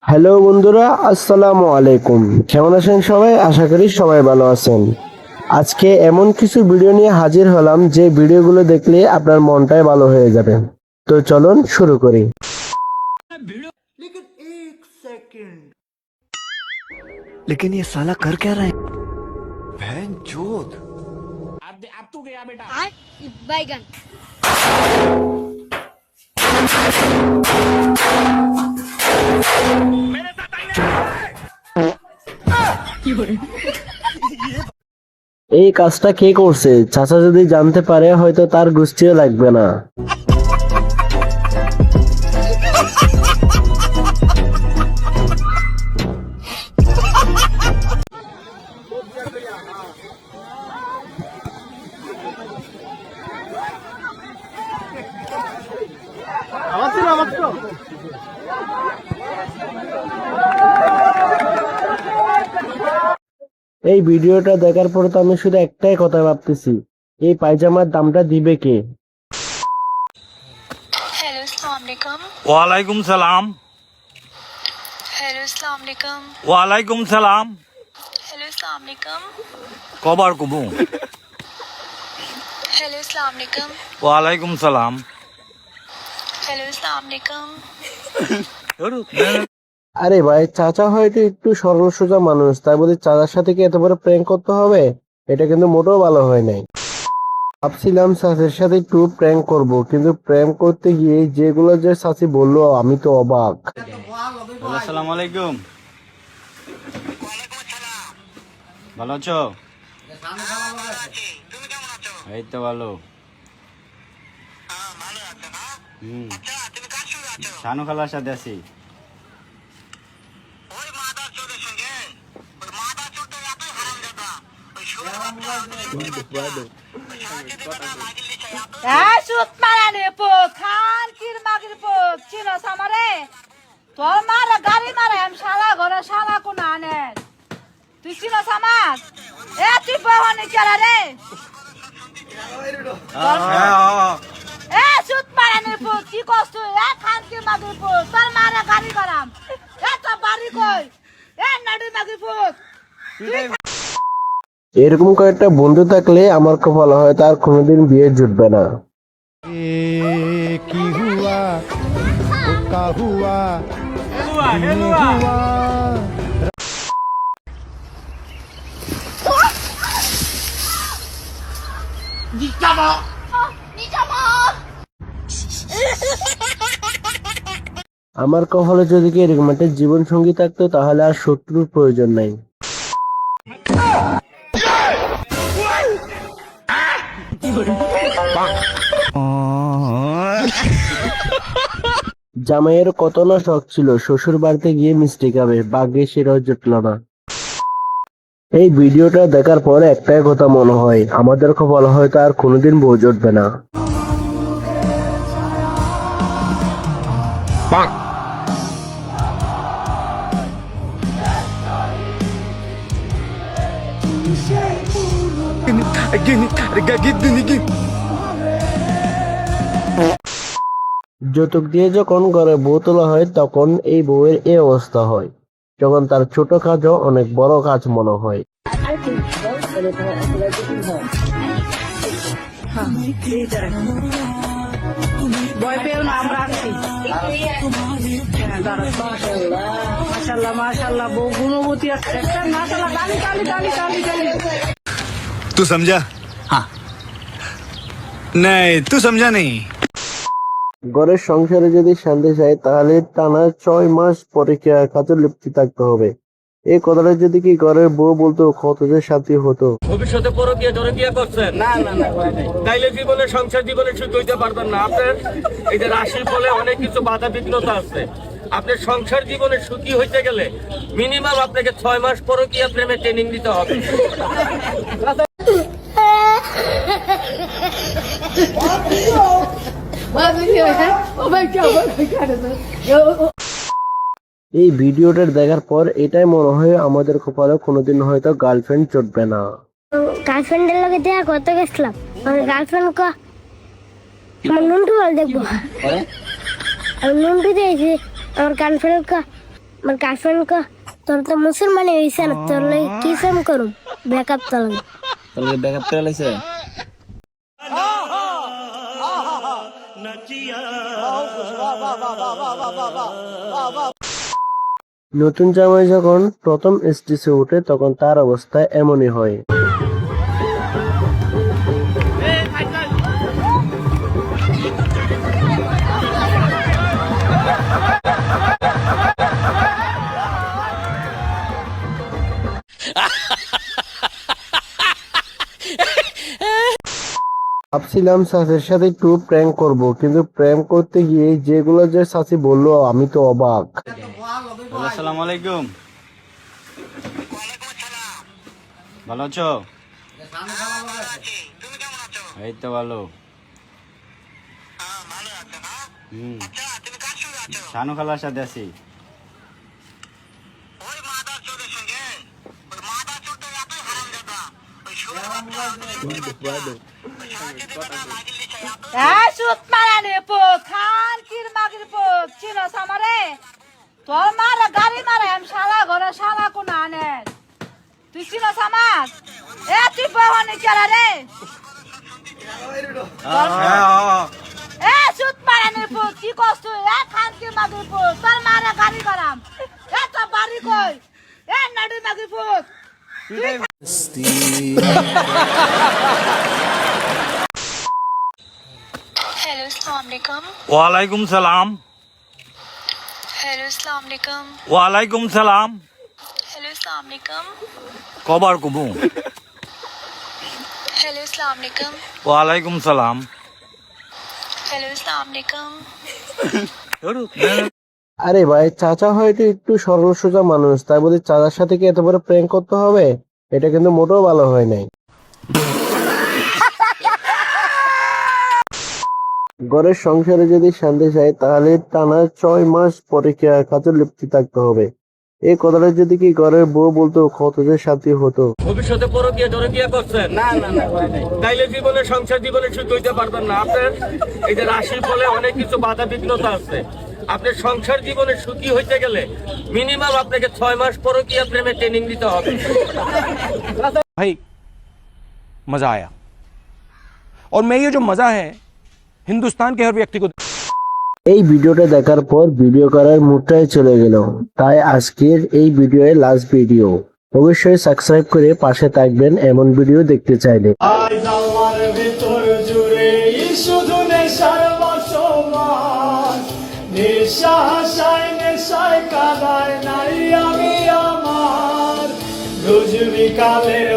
Hello বন্ধুরা, আসসালামু আলাইকুম। কেমন আছেন সবাই? আশা করি সবাই ভালো আছেন। আজকে এমন কিছু ভিডিও নিয়ে হাজির হলাম যে ভিডিওগুলো দেখলে আপনার মনটাই ভালো হয়ে যাবে। তো চলুন শুরু করি। लेकिन ये साला कर क्या रहा है? बहन चोद। अब तू गया बेटा। बैगन এই কাজটা কে করছে? চাচা যদি জানতে পারে হয়তো তার গোষ্ঠীও লাগবে না। এই ভিডিওটা দেখার পর তো আমি শুধু একটাই কথা ভাবতেছি, এই পায়জামার দামটা দিবে কে? हेलो अस्सलाम वालेकुम। वालेकुम सलाम। हेलो अस्सलाम वालेकुम। वालेकुम सलाम। हेलो अस्सलाम वालेकुम। कबर कुबू। हेलो अस्सलाम वालेकुम। वालेकुम सलाम। हेलो अस्सलाम वालेकुम। আরে ভাই, চাচা হয়তো একটু সরল সোজা মানুষ, তাই বলে চাচার সাথে কি এত বড় প্র্যাঙ্ক করতে হবে? এটা কিন্তু মোটেও ভালো হয় নাই। ভাবছিলাম চাচার সাথে একটু প্র্যাঙ্ক করব, কিন্তু প্র্যাঙ্ক করতে গিয়ে যেগুলো যে চাচি বললো আমি তো অবাক। আসসালামু আলাইকুম। ভালো আছো? এই তো ভালো। শানু খালার সাথে আছি। তোর মারা গাড়ি মারে আমি শালা ঘরে শালা কোন আনেন তুই চিনস আমার তুই বহনে কেলা রে সুত মারানের পুত কি কষ্ট খানকির মাগির পুত তোর মারা গাড়ি করাম তোর বাড়ি কই নাডুর মাগির পুত এরকম কয়েকটা বন্ধু থাকলে আমার খুব ভালো হয়, তার কোনোদিন বিয়ে জুটবে না। की हुआ का हुआ আমার কপালে যদি কি এরকম একটা জীবন সঙ্গী থাকতো তাহলে আর শত্রুর প্রয়োজন নাই। জামাইয়ের কত না শখ ছিল শ্বশুর বাড়িতে গিয়ে মিষ্টি খাবে, ভাগ্যে সেটাও জুটল না। এই ভিডিওটা দেখার পর একটাই কথা মনে হয়, আমাদের কপালে হয়তো আর কোনোদিন বউ জুটবে না। যৌতুক দিয়ে যখন ঘরে বউ তোলা হয় তখন এই বউয়ের এই অবস্থা হয়, যখন তার ছোট কাজও অনেক বড় কাজ মনে হয়। ভয় পেও না আমরা আছি মাশাআল্লাহ মাশাআল্লাহ বউ গুণবতী আছে মাশাআল্লাহ গালি গালি গালি গালি গালি तू समझा? हाँ नहीं तू समझा नहीं। ঘরের সংসারে যদি শান্তি চাই তাহলে টানা 6 মাস পরীক্ষার কাজে লিপ্ত থাকতে হবে। এই কথাটা যদি কি ঘরের বউ বলতো কত যে শান্তি হতো। ভবিষ্যতে পরকীয়া করছেন? না না না, তাইলে জীবনে সংসার জীবনে সুখ হইতে পারবেন না। আপনার এই যে রাশির ফলে অনেক কিছু বাধা বিঘ্নতা আছে। আপনার সংসার জীবনে সুখী হইতে গেলে মিনিমাম আপনাকে 6 মাস পরকীয়া প্রেমে ট্রেনিং দিতে হবে। এই ভিডিওটা দেখার পর এটাই মনে হয় আমাদের কপালে কোনোদিন হয়তো গার্লফ্রেন্ড জুটবে না। গার্লফ্রেন্ডের লগে দেখা করতে গেছিলাম, আমার গার্লফ্রেন্ড আমার নুনটু বল দেখবো আমি নুনটু দিয়েছি আমার গার্লফ্রেন্ড কা তোর তো মুসলমান হয়েছে না তোর লাগে কি কাম করুম ব্যাকআপ তো লাগে তাহলে ব্যাকআপ করে লাইছে নতুন জামাই যখন প্রথম স্টেজে ওঠে তখন তার অবস্থা এমনই হয়। ভাবছিলাম চাচির সাথে একটু প্র্যাঙ্ক করব, কিন্তু প্র্যাঙ্ক করতে গিয়ে যেগুলো যে চাচি বললো আমি তো অবাক। আসসালামু আলাইকুম। ভালো আছো? এই তো ভালো। শানু খালার সাথে আছি। সুত মারানি পুত খান কির মাগির পুত চিনস আমারে তোর মারে গাড়ি মারে আমি শালা ঘরে শালা কোন আনে তুই চিনস আমার তুই বহনি কেলা রে সুত মারানি পুত কি কস তুই খান কির মাগির পুত তোর মারে গাড়ি করাম তো বাড়ি কই নাডি মাগির পুত हेलो अस्सलाम वालेकुम। ওয়ালাইকুম সালাম। हेलो अस्सलाम वालेकुम। ওয়ালাইকুম সালাম। हेलो अस्सलाम वालेकुम। কবার কবু? हेलो अस्सलाम वालेकुम। ওয়ালাইকুম সালাম। हेलो अस्सलाम वालेकुम। আরে ভাই, চাচা হয়তো একটু সরল সোজা মানুষ, তাই বলে চাচার সাথে কি এত বড় প্র্যাঙ্ক করতে হবে? এটা কিন্তু মোটেও ভালো হয় নাই। ঘরের সংসারে যদি শান্তি চাই তাহলে টানা 6 মাস পরকীয়ার কাজে লিপ্ত থাকতে হবে। এই কথাটা যদি কি ঘরের বউ বলতো কত যে শান্তি হতো। ভবিষ্যতে পরকীয়া করছেন? না না না, তাইলে জীবনে সংসার জীবনে সুখী হইতে পারবেন না। আপনার এই যে রাশির ফলে অনেক কিছু বাধা বিঘ্নতা আছে। আপনার সংসার জীবনে সুখী হইতে গেলে মিনিমাম আপনাকে 6 মাস পরকীয়া প্রেমে ট্রেনিং দিতে হবে। भाई मजा आया और मैं ये जो मजा है हिंदुस्तान के हर व्यक्ति को এই ভিডিওটা দেখার পর ভিডিও করার মুডটাই চলে গেল। তাই আজকের এই ভিডিও লাস্ট ভিডিও। অবশ্যই সাবস্ক্রাইব করে পাশে থাকবেন এমন ভিডিও দেখতে চাইলে। আজ আমার ভিতর জুড়ে শুধু নেশার বসবাস, নেশায় কাদায় নাই আমি আমার রোজ বিকালের